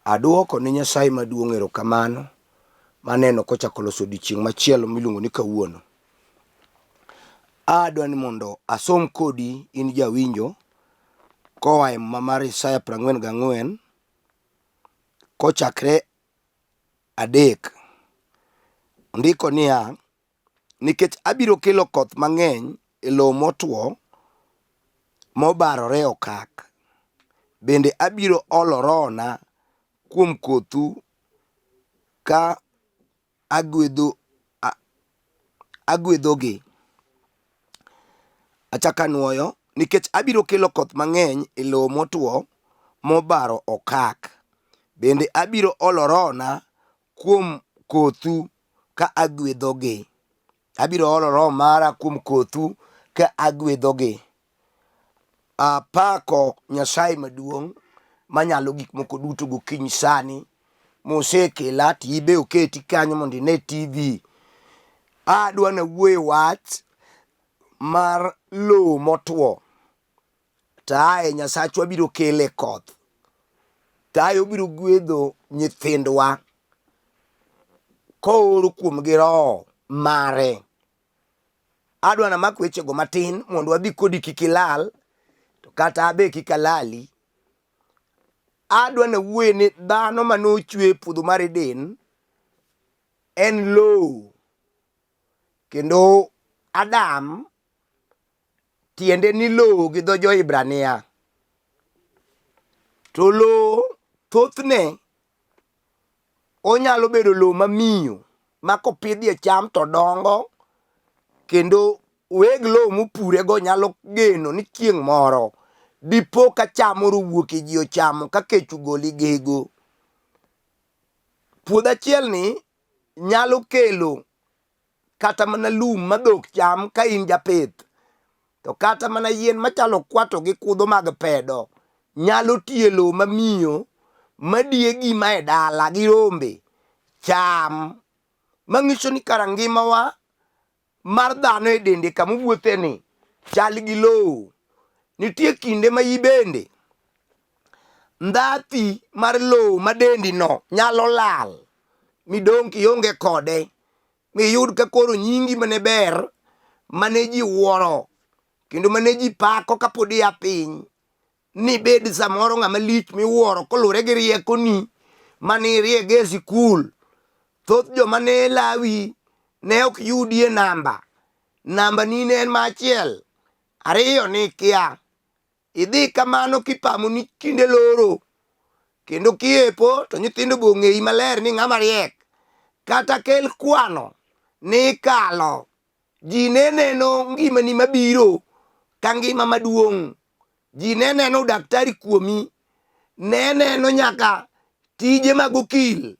Aduoko ni Nyasaye maduong' erokamano maneno kochako loso odiochieng' machielo miluongo ni kawuono. Adwa ni mondo asom kodi in jawinjo koa e muma mar Isaya 44 kochakre 3. Ndiko niya, nikech abiro kelo koth mang'eny e lowo motwo mobarore okak. Bende abiro olo rohona kuom kothu ka aguedhogi. Achaka nuoyo, nikech abiro kelo koth mang'eny e lowo motwo mobaro okak. Bende abiro olo rohona kuom kothu ka aguedhogi. Abiro olo roho mara kuom kothu ka aguedhogi. Apako Nyasaye maduong' manyalo gik moko duto gokinyi sani mosekela tibe oketi kanyo mondo ine TV. Adwa na wuoye wach mar lowo motwo. Tae Nyasachwa biro kele koth. Tae obiro gwedho nyithindwa kooro kuomgi roho mare. Adwa na mak wechego matin mondo wadhi kodi kik ilal, to kata abe kik alali. Adwa na wuoye ni dhano manochwe e puodho mar Eden en lowo. Kendo Adam tiende ni lowo gi dho Jo-Ibrania. To lowo thothne onyalo bedo lowo mamiyo ma kopidhie cham to dongo, kendo weg lowo mopurego nyalo geno ni chieng' moro dipo ka cham moro wuok e ji ochamo ka kech ogole gego. Puodho achielni nyalo kelo kata mana lum ma dhok cham ka in japith, to kata mana yien machalo kwato gi kudho mag pedo nyalo tie lowo mamiyo madiegi ma e dala gi rombe cham. Mang'iso ni kara ngimawa mar dhano e dende kamowuotheni chal gi lowo. Nitie kinde ma ibende ndhathi mar lowo ma dendi no nyalo lal midong' kionge kode, miyud ka koro nyingi mane ber, mane ji wuoro kendo mane ji pako kapod ia piny, nibed samoro ng'ama lich miwuoro koluwore gi riekoni mane iriego e sikul. Thoth joma ne lawi ne ok yudie namba. Namba ni ne en machiel, 2 nikia. Idhi kamano kipamo ni kinde loro, kendo kiepo to nyithindo be ong'eyi maler ni ng'ama riek. Kata kel kwano ni kalo, ji ne neno ngimani mabiro ka ngima maduong'. Ji ne neno daktari kuomi, ne neno nyaka tije mag okil,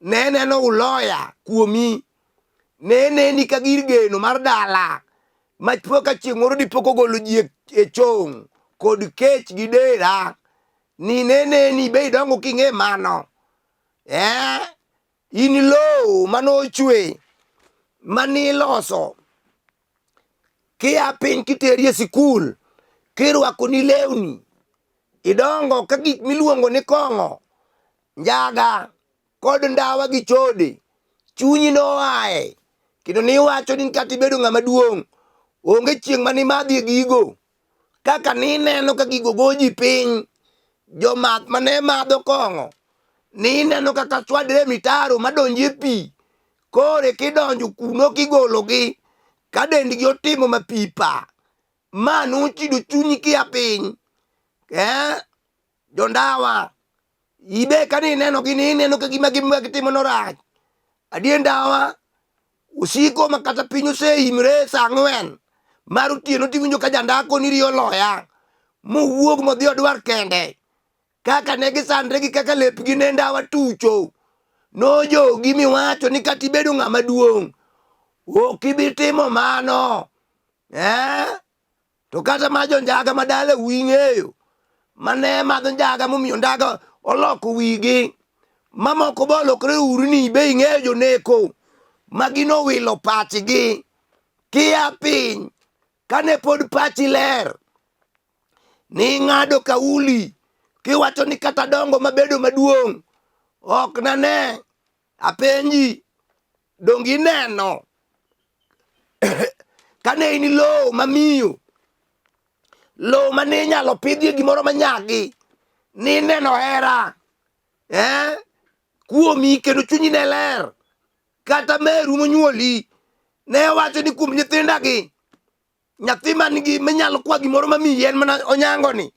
ne neno uloya kuomi, ne neni ka gir geno mar dala mapo ka chieng' moro dipo kogolo ji e chong' kod kech gi dera, ni ne neni be idongo king'e mano. In lowo manochwe maniloso kia piny kiteri e sikul, kirwako ni lewni, idongo ka gik miluongo ni kong'o, njaga kod ndawa gi chode chunyi noae, kendo niwacho ni kata ibedo ng'ama duong' onge chieng' mani madhie gigo. Kaka nineno ka gigo goji piny, jomath mane madho kong'o nineno kaka chwadre mitaro madonje pi, kore kidonjo kuno kigologi ka dendgi otimo mapipa, ma nochido chunyi kia piny. Jondawa, ibe ka nineno gi nineno ka gima gitimo norach. Adie ndawa usiko ma kata piny oseimre saa 4 mar otieno tiwinjo ka jandako ni riyo loya mowuog modhi odwar kende. Kaka ne gisandre gi kaka lepgi ne ndawa tucho, nojogi miwacho ni kata ibedo ng'ama duong' ok ibi timo mano. To kata ma jonjaga madala wing'eyo mane madho njaga momiyo ndaga oloko wigi, mamoko bolokre urni be ing'eyo joneko magino wilo pachgi kia piny. Kane pod pachi ler, ni ng'ado kauli kiwacho ni kata dongo mabedo maduong' ok nane apenji dongi neno kane in lowo mamiyo, lowo mane inyalo pidhie gimoro manyagi, ni neno hera kuomi kendo chunyi ne ler, kata meru monyuoli ne wacho ni kuom nyithindagi nyathi manigi manyalo kwa gimoro mamiyi en mana onyango ni,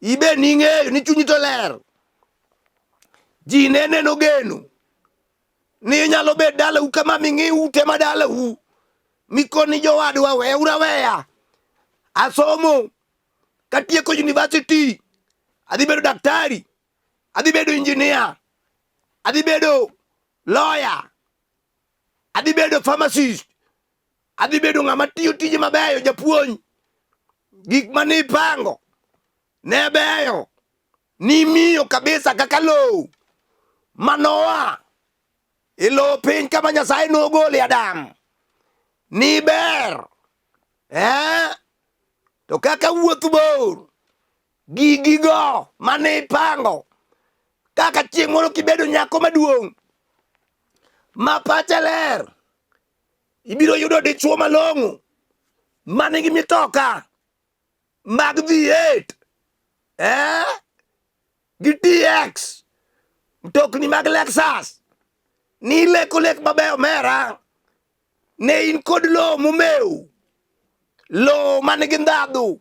ibe ning'eyo ni chunyi to ler. Ji ne neno geno ni nyalo bet dalau kama ming'i ute madalau mikoni jowadwa weura weya asomo katieko university, adhi bedo daktari, adhi bedo engineer, adhi bedo lawyer, adhi bedo pharmacist, adhi bedo ng'ama tiyo tije mabeyo, japuonj. Gik mane ipango ne beyo, ni miyo kabisa kaka lowo manoa e lowo piny kama Nyasaye nogole Adam ni ber to kaka wuoth bor gigigo mane ipango, kaka chieng' moro kibedo nyako maduong' ma pache ler, ibiro yudo dichuo malong'o manigi mitoka mag V8 gi TX, mtokni mag Lexus, ni leko lek mabeyo mera, ne in kod lowo momeu, lowo manigi ndhadhu,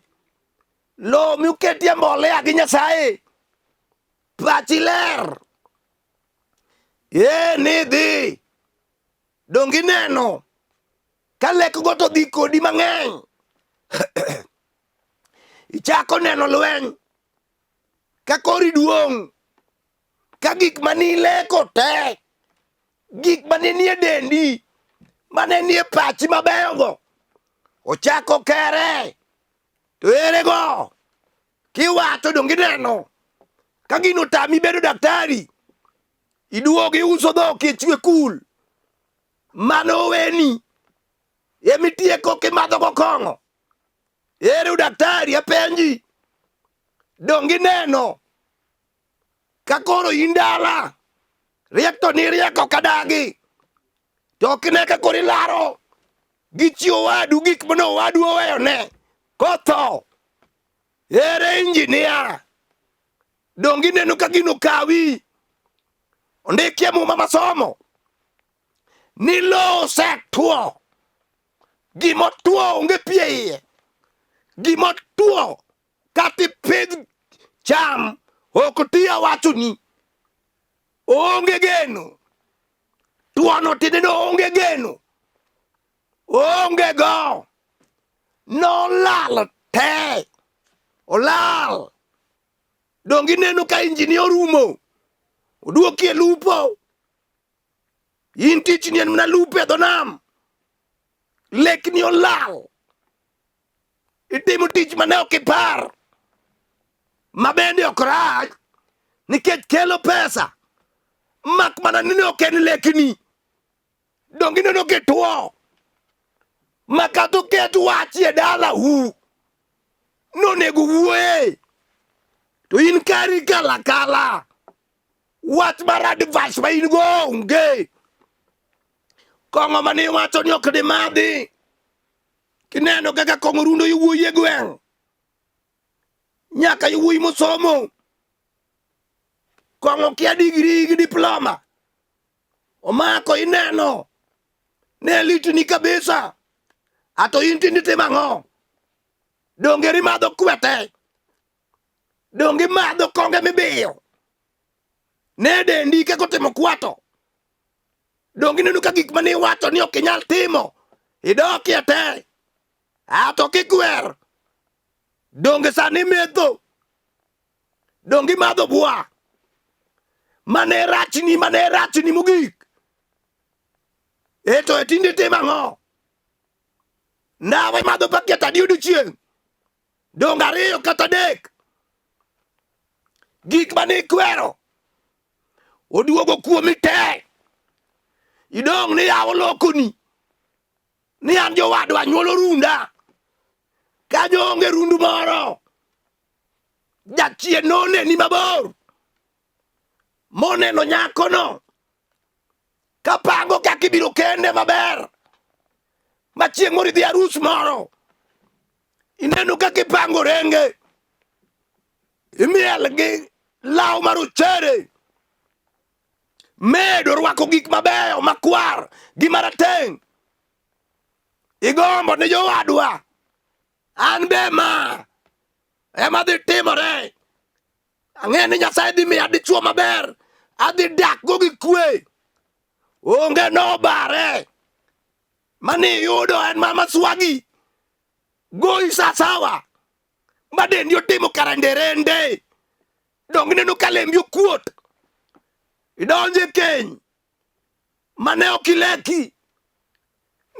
lowo miuketie mbolea gi Nyasaye, pachi ler, ni dhi dongi neno ka lek go to dhi kodi mang'eny. Ichako neno lweny ka kori duong', ka gik mani leko te, gik mane nie dendi, mane nie pachi mabeyo go ochako kere. To ere go kiwacho dongi neno ka gino tami bedo daktari, iduogi uso dhok e chwe kul mano weni emitieko kimadho go kong'o. Ere daktari apenji dongi neno ka koro in dala riek to ni rieko kadagi, to kine ka koro ilaro gi chi owadu gik mane owadu oweyo ne kotho. Ere engineer dongi neno ka gino kawi ondikie muma masomo ni lowo osetwo, gimotwo onge pi e iye, gimotwo kata ipidh cham ok ti awachoni, onge geno, tuono tiende no onge geno, onge go, nolal te, olal. Dongi neno ka injini orumo, oduoki e lupo, in tich ni en mana lupo e dho nam, lekni olal, itimo tich mane ok ipar, ma bende ok rach nikech kelo pesa, mak mana ni ok en lekni. Dongi neno kitwo ma kata oket wach e dala nonego wuoye, to in kari kala kala, wach mar advice ma in go onge. Kong'o mane iwacho ni ok di madhi, kineno kaka kong'o rundo yowuoyi e gweng', nyaka yowuoyi mosomo, kong'o kia digri gi diploma, omako ineno ne litni kabisa, ato in tindi timo ang'o? Donge rimadho kwete, donge madho konge mibiyo ne dendi kako timo kwato, donge neno ka gik mane iwacho ni ok inyal timo idokie te, ato kikwer, donge sani metho, donge madho bua mane rachni mogik, eto etindi timo ang'o? Ndawa madho paket adi odiochieng', donge ariyo kata adek, gik mane ikwero oduogo kuomi te, idong' ni yawo lokoni ni an jowadwa nyuolo runda, kanyo onge rundu moro, jachien noneni mabor moneno nyako no kapango kaka ibiro kende maber, ma chieng' moro idhi arus moro, ineno kaka ipango renge, imiel gi law marochere, medo rwako gik mabeyo makwar gi marateng', igombo ne jowadwa, an be ma ema dhi timore. Ang'e ni Nyasaye dhi miya dichuo maber, adhi dak go gi kwe, onge nobare. Mani yudo en mama swagi goyi sasawa, ma dendi otimo karanderende, dong neno ka lembi okuot, idonje keny mane okileki,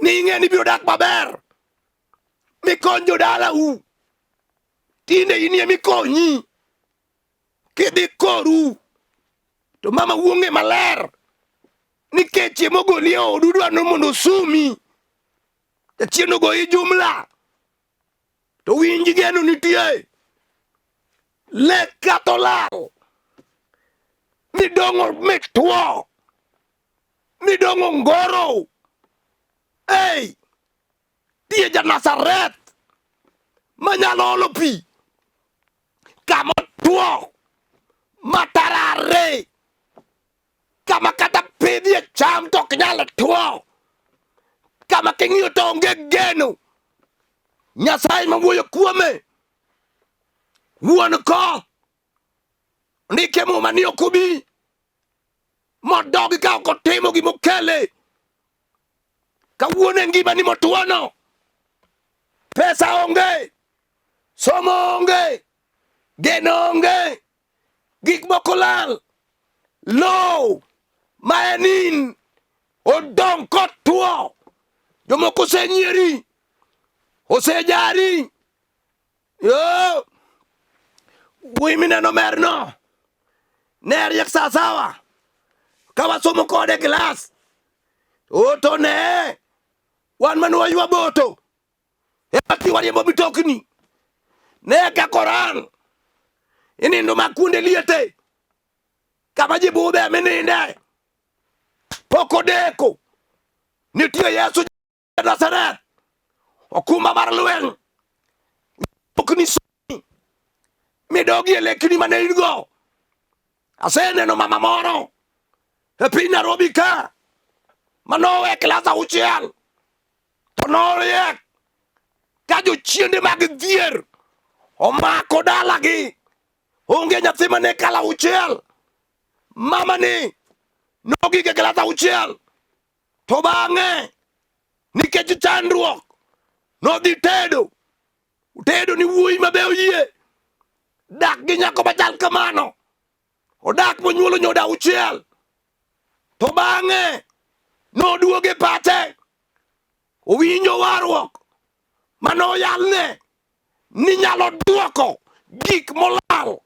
ni ing'e ni biro dak maber, mikony jodala u, tinde inie mikonyi, kidhi koru, to mama wuong'e maler, nikech chiemo ogoli e odu dwano mondo osumi, chieno goyi jumla, to winji geno nitie, lek kata olal, midong'o mitwo, midong'o ngoro, ei, tie ja Nazareth, manyalo olo pi, kama otwo, matarare, kama kata pidhie cham to ok nyal two, kama king'iyo to onge geno. Nyasaye mawuoyo kuome, wuon koth, ndike muma ni ok obi modogi ka ok otimo gimokele. Kawuono e ngimani motwono, pesa onge, somo onge, geno onge, gik moko lal, lowo ma enin odong' kotwo, jomoko osenyieri, osejari, yo wuoyi mineno merno ne riek sasawa, ka wasomo kode klas, to ne wan mane waywa boto ema wariembo mitokni, ne ka koran inindo makunde liete, kama ji budhe mininde, pok odeko, nitie Yesu Nazareth, okumba mar lweny, okni somi, midogi e lekni mane in go. Aseneno mama moro e piny Nairobi ka, manowe klas 6, to noriek ka jochiende mag dhier omako dalagi, onge nyathi mane kala 6, mama ni nogike klas 6, to bang'e nikech chandruok nodhi tedo ni wuoyi mabe oyie dak gi nyako machal kamano, odak monyuolo nyoda 6, to bang'e noduoge pache, owinjo warruok manoyalne ni nyalo duoko gik molal,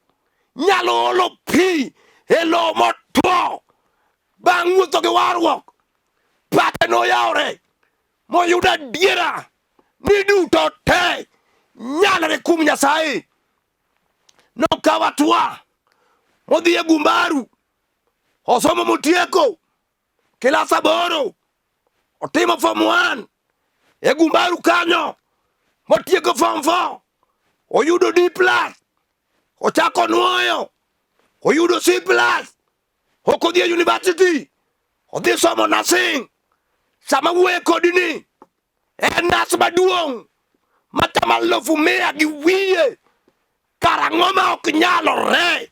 nyalo olo pi e lowo motwo. Bang' wuotho gi warruok, pache noyawre, moyudo adiera ni duto te nyalre kuom Nyasaye. Nokawo atua, odhi e Gumbaru, osomo motieko klas 8, otimo form 1 e Gumbaru kanyo, motieko form 4, oyudo D+, ochako nuoyo, oyudo C+, ok odhi e university, odhi somo nursing. Sama wuoye kodini, en nas maduong' matama 100,000 gi wiye, karang'o ma ok nyalore,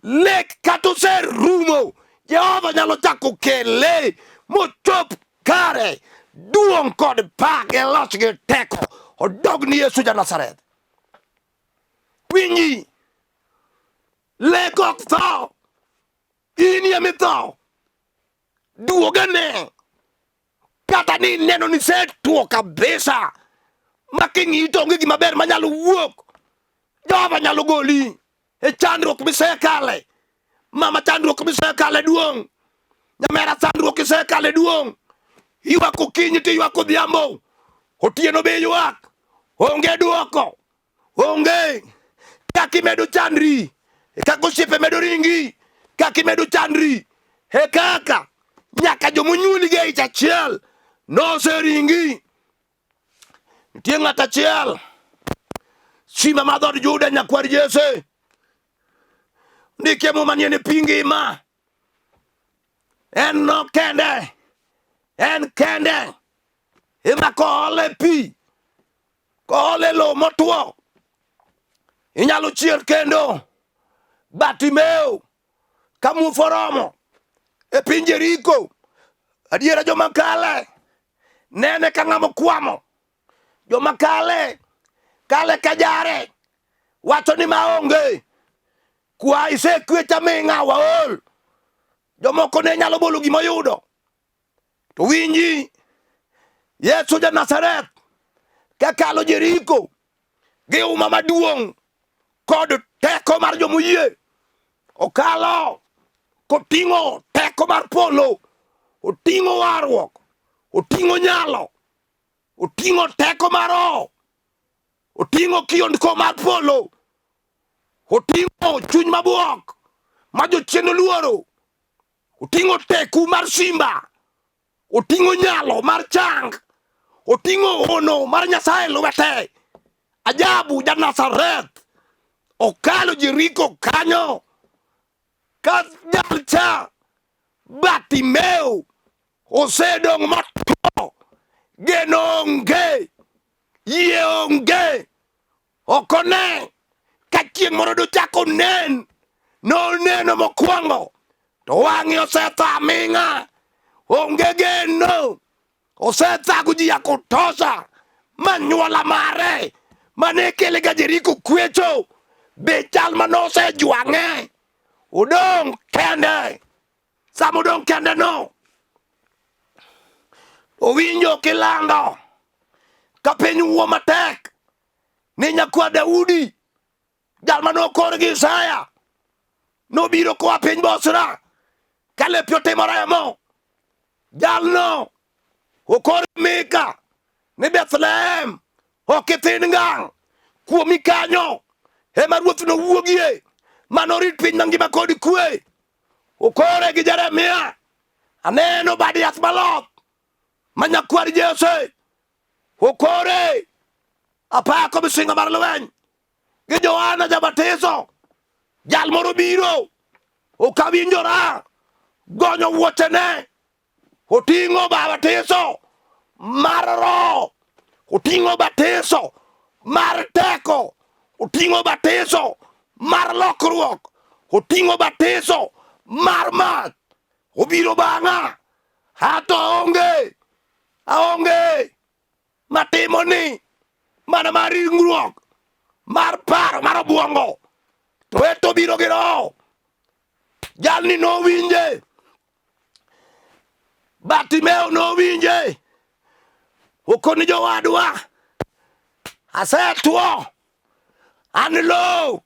lek kata oserumo, Jehova nyalo chako kele mochop kare, duong' kod pak e loch gi teko odog ni Yesu ja Nazareth. Winji, lek ok tho, in yemitho, duogane, kata ni neno ni setwo kabisa, ma king'i to onge gima ber manyalo wuok, Jehova nyalo goli e chandruok misekale. Mama chandruok misekale duong', nyamera chandruok misekale duong', ywak okinyi to ywak odhiambo, otieno be ywak, onge duoko, onge. Kaka imedo chandri, kaka osiepe medo ringi, kaka imedo chandri he kaka nyaka jomonyuoli ge ich achiel noseringi. Nitie ng'at achiel Simba ma dhod Juda nyakwar Jesse ndike mo manie ne pi ngima en no kende ema koole pi koole lowo motwo inyalo chiel kendo. Batimeo kamuforomo e piny Jeriko adiera joma kale nene ka ng'amo kwamo, joma kale kajare wacho ni maonge kwa isekwecha ming'a waol. Jomoko ne nyalo bolo gima yudo. To winji Yesu ja Nazareth kakalo Jeriko gi uma maduong' kod teko mar jomoyie okalo koting'o teko mar polo, oting'o warruok, oting'o nyalo, oting'o teko mar roho, oting'o kiondko mar polo, oting'o chuny mabuok ma jochien luoro, oting'o teku mar simba, oting'o nyalo mar chang, oting'o hono mar Nyasaye lwete. Ajabu ja Nazareth okalo Jeriko kanyo ka jalcha Batimeo osedong' motwo, geno onge, yie onge, okone ka chieng' moro dochako nen. Noneno mokwongo to wang'e osetha ming'a, onge geno, osethago ji ya kutosha. Manyuola mare mane kele ga Jeriko kwecho be chal manose jwang'e, odong' kende. Sama odong' kende no owinjo kilando ka piny wuo matek ni nyakwa Daudi jal manokor gi Isaya nobiro koa piny Bosra ka lepe otimo remo. Jalno okor Mika ni Bethlehem ok ithin ngang', kuomi kanyo ema ruoth nowuogie manorit piny mangima kod kwe. Okore gi Jeremia, aneno bad yath maloth ma nyakwar Jesse. Okore apako misinga mar lweny gi Johana Jabatiso, jal moro biro okawinjora gonyo wuochene, oting'o batiso mar roho, oting'o batiso mar teko, oting'o batiso mar lokruok, oting'o batiso mar mach. Obiro bang'a hato aonge matimo ni mana mar ringruok, mar paro, mar obwongo, to eto biro gi roho. Jalni nowinje, Batimeo nowinje, okoni jowadwa asetwo, an lo,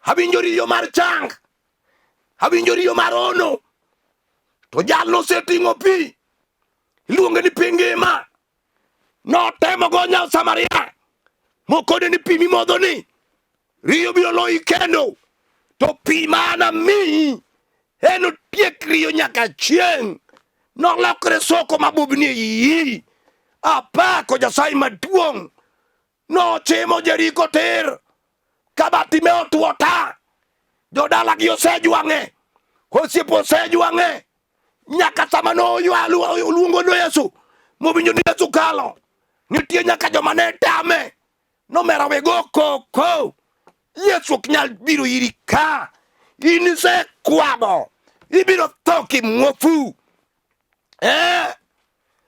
awinjo riyo mar chang, awinjo riyo mar ono. To jalno oseting'o pi, iluonge ni pi ngima, notemo go nya Samaria mokode ni pi mimodho ni riyo biro loyi kendo. To pi mana miyi en otiek riyo nyaka chieng', nolokre soko mabubni iyi. Apako Nyasaye maduong' nochimo Jeriko tir ka Batimeo tuo ta. Jodalagi osejwang'e, osiepo osejwang'e, nyaka sama oluongo no Yesu mowinjo ni Yesu kalo, nitie nyaka joma ne tame nomera wego koko. Yesu ok nyal biro iri ka, in isekwamo, ibiro tho kimwofu.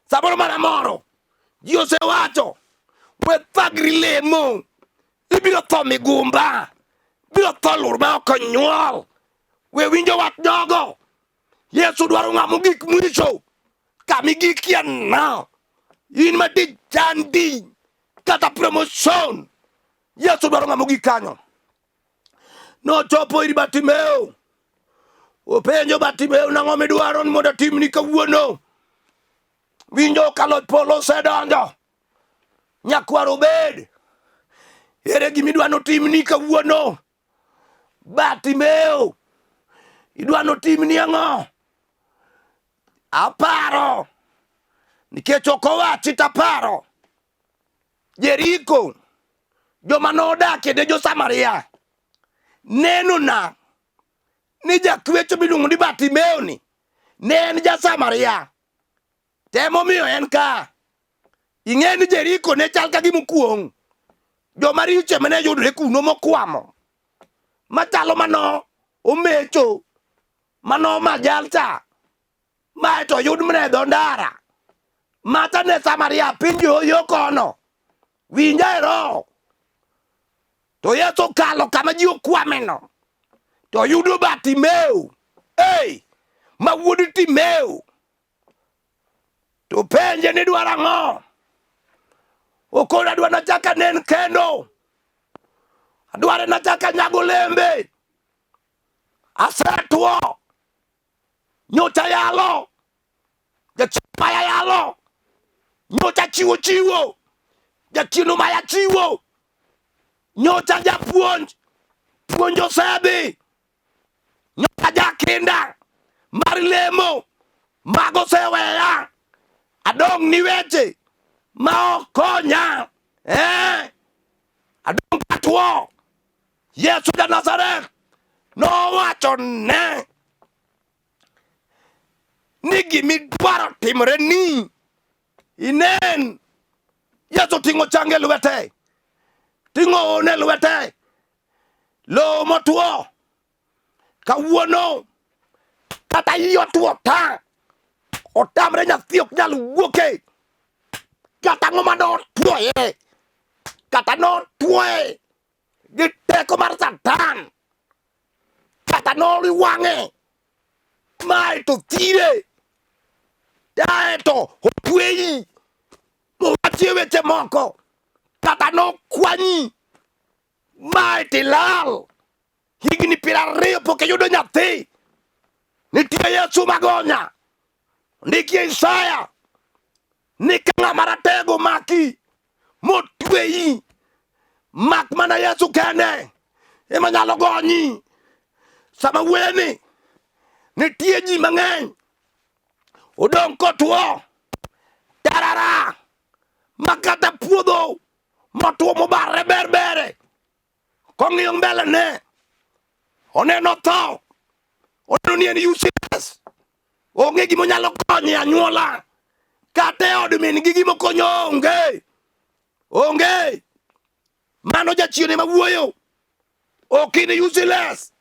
Samoro mana moro ji osewacho we thagri lemo, ibiro tho migumba, biro tho lur ma ok onyuol. We winjo wach jogo. Yesu dwaro ng'amo gik mwicho kami gikia na in madi chandi kata promotion. Yesu dwaro ng'amo gik kanyo. Nochopo iri Batimeo, openjo Batimeo nang'o midwaro ni mondo atimni kawuono. Winjo kalo polo osedonjo, nyakwar obed, ere gimidwa notimni kawuono. Batimeo idwa notimni ang'o? Aparo nikech ok owachi taparo. Jeriko, joma nodak e jo Samaria, neno na ni jakwecho miluongo ni Bartimeo ni ne en ja Samaria. Temo miyo en ka. Ing'e ni Jeriko ne chal ka gimukuong'. Joma riche mane yudre kuno mokwamo. Machalo mano omecho. Mano majalcha. Mae to yud mne dho ndara. Mata ne Samaria pinjo yo kono. Winja ero. To Yesu kalo kama ji okwameno. To yudo Bartimeo. Hey! Ma wuod Timeo. To penje ni dwaro ang'o? Okoro adwa nachaka nen kendo. Adware nachaka nyago lembe. Asetwo. Nyocha yalo. Jachimaya yalo. Nyocha chiwo. Jachino maya chiwo. Nyocha japuonj. Puonjo sebi. Nyocha jakinda. Mar lemo. Mago seweya. Adong ni weche. Ma okonya. Adong katwo. Yesu ja Nazareth. Nowacho ne. Ni gimidwaro timre ni. Inen. Yesu ting'o change lwete. Ting'o one lwete. Lowo motwo. Kawuono. Kata iyo tuo ta. Otamre nyathi ok nyal wuoke. Kata ng'oma notwoye. Kata notwoye. Gi teko mar Satan. Kata noliwang'e. Mae to thire. Dae to otweyi. Mowachi weche moko. Kata nokwanyi. Mae tilal. Higni 20 pok iyudo nyathi. Nitie Yesu magonya. Ndiki Isaya. Ni ka ng'ama ratego maki. Motweyi. Mak mana Yesu kende. Ema nyalo gonyi. Sama weni. Nitie ji mang'eny. Odong kotwo. Tarara. Makata puodho. Motwo mobare berbere. Kong'iyo mbele ne. Oneno tho. Oneno ni en useless. Onge gimo nyalo konye anyuola. Kate od min gi gimo konyo onge. Onge. Mano jachione mawuoyo. Okini useless.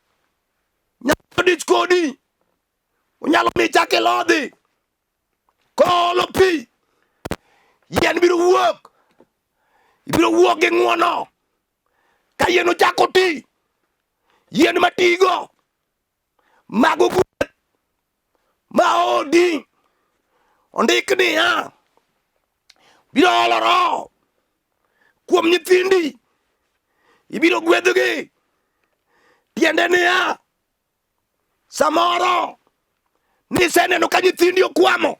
Nyalo dich kodi. Onyalo michake lodhi. Kolo pi. Yen biro wuok. Ibiro wuok gi ng'uono. Ka yen ochako ti. Yen matigo. Mago gweth. Ma odi. Ondik niya. Biro olo roho. Kuom nyithindi. Ibiro gwedhogi. Tiende niya. Samoro. Niseneno ka nyithindi okwamo.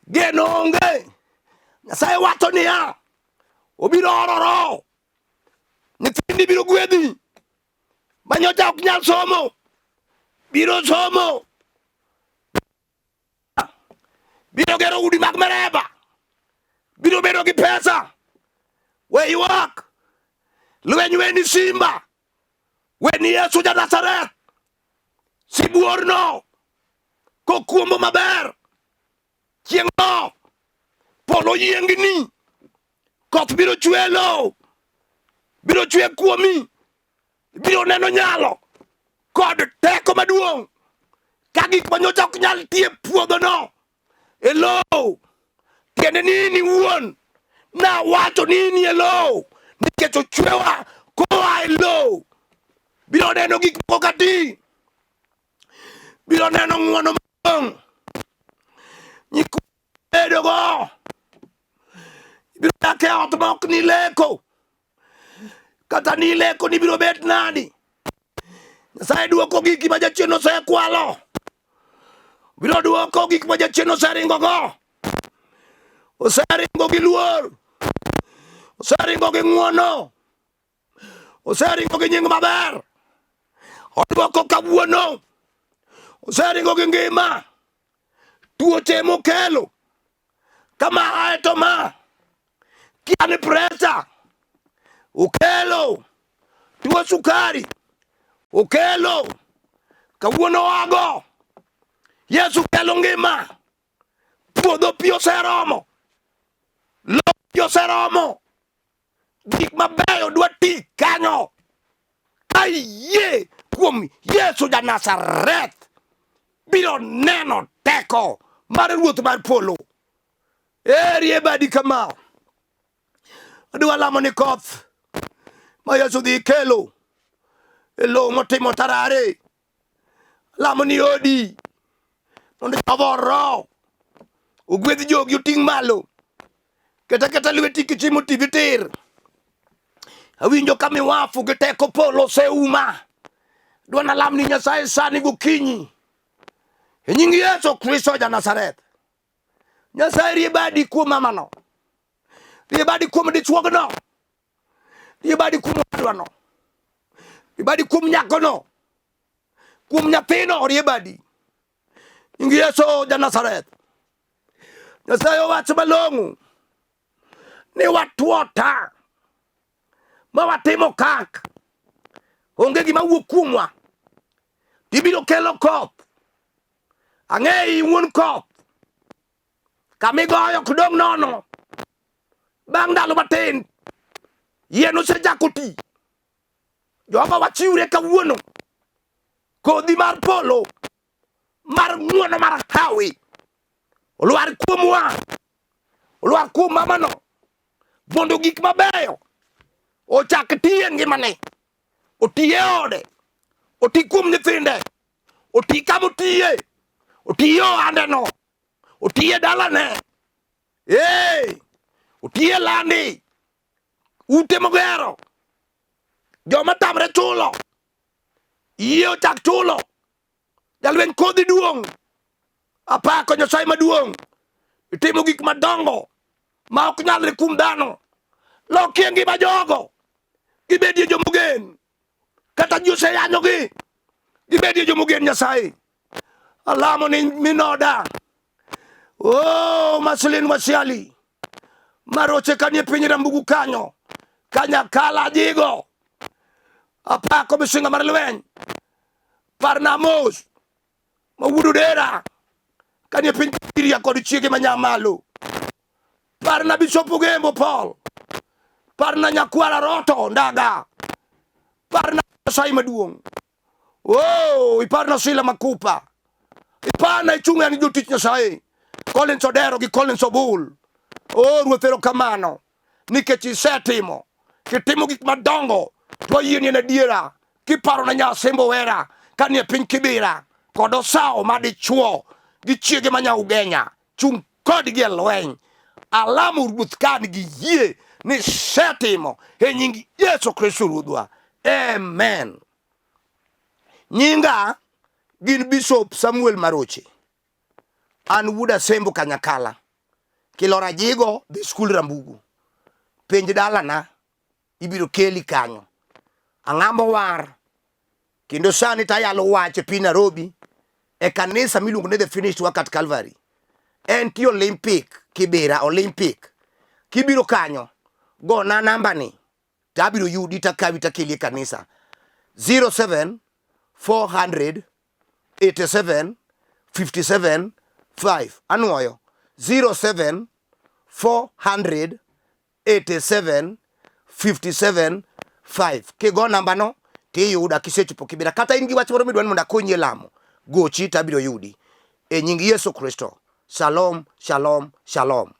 Geno onge. Nyasaye wacho niya. Obiro olo roho. Nyithindi biro gwedhi. Manyocha ok nyal somo. Biro somo. Biro gero udi mag mereba. Biro bedo gi pesa. We ywak. Lweny weni simba. Weni Yesu ja Nazareth. Sibuor no. Kokuombo maber. Chieng' no. Polo yiengni. Koth biro chwe lo. Biro chwe kuomi. Biro neno nyalo. Kod teko maduong'. Ka gik manyocha ok nyal tie puodho no. E lo. Tiende ni wuon. Na wacho ni e lo. Nikech ochwewa koa e lo. Biro neno gik moko kati. Biro neno ng'uono maduong'. Nyikwedo go. Biro dak e ot ma ok ni leko. Kata ni leko ni biro bet nadi. Nyasaye duoko giki ma jachien osekwalo. Biro duoko gik ma jachien oseringo go. Oseringo gi luor. Oseringo gi ng'uono. Oseringo gi nying maber. Oduoko kawuono. oseringo gi ngima, tuoche mokelo kama aeto ma kiani presa, okelo tuo sukari, okelo kawuono wago. Yesu kelo ngima, puodho pi oseromo, lowo pi oseromo, gik mabeyo dwa ti kanyo. Ayie kuom Yesu ja Nazareth biro neno teko mar ruoth mar polo. Eri badi kama adwa lamo ni koth ma Yesu dhi kelo e lowo motimo tarare. Lamo ni odi mondo jovoro ogwedh jogi oting' malo, kata lweti kichimo TV tir. Awinjo ka miwafu gi teko polo oseuma. Dwa nalam ni Nyasaye sani gokinyi e nying Yesu Kristo ja Nazareth. Nyasaye riebadi kuom mamano, riebadi kuom dichuogno, riebadi kuom wadwano, riebadi kuom nyakono, kuom nyathino riebadi. Nying Yesu ja Nazareth. Nyasaye owacho malong'o ni watwota ma watimo kak, onge gima wuok kuomwa, ibiro kelo koth. Ang'eyi wuon koth, kamigoyo kudong' nono. Bang' ndalo matin yien osechako ti. Jogo wachiwre kawuono, kodhi mar polo mar ng'wono mar hawi olwar kuomwa, olwar kuom mamano, mondo gik mabeyo ochak ti e ngimane, oti e ode, oti kuom nyithinde, oti kama otiye, oti e ohandeno, oti e dalane, oti e landi, ute mogero, joma tamre chulo, iye ochak chulo. Jalweny kodhi duong', apako Nyasaye maduong', itimo gik madongo ma ok nyalre kuom dhano. Loki ngima jogo, gibedie jomogen, kata ji oseyanyogi, gibedie jomogen Nyasaye. Alamo ni minoda, maslin wasiali, Maroche kanie piny rambugu kanyo, kanyakala jigo, apako misinga mar lweny, parna mos, mawuodo dera, kanie piny Kiria kod chiege manyamalo, parna Bishop Gembo Paul, parna nyakwara Roto Ndaga, parna Nyasaye maduong', iparna Sila Makupa, iparna ichung'e ni jotich Nyasaye, Collins Odero gi Collins Obul. Ruoth erokamano nikech isetimo, kitimo gik madongo, to yie ni en adiera. Kiparo na Nyasembo wera kanie piny Kibira kod Osao madichuo gi chiege manya Ugenya, chung' kodgi e lweny. Alamo ruoth kan gi yie ni setimo e nying Yesu Kristo Ruodhwa. Amen. Nyinga gin Bishop Samuel Maroche. An wuod Asembo Kanyakala. Kilora jigo dhi skul Rambugu. Penj dalana ibiro keli kanyo. Ang'ambo war. Kendo sani tayalo wache pi Nairobi e kanisa miluongo ni The Finished Work at Calvary. En ti Olympic, Kibera Olympic. Kibiro kanyo, go na namba ni, tabiro yudi takawi takeli kanisa. 07 400 87 57 5. Anuoyo. 07 400 87 57 5. Kigo namba no tiyuda kisechopo Kibera. Kata in gi wach moro midwani mondo akonyi e lamo, gochi tabiro yudi. E nying Yesu Kristo. Shalom, shalom, shalom.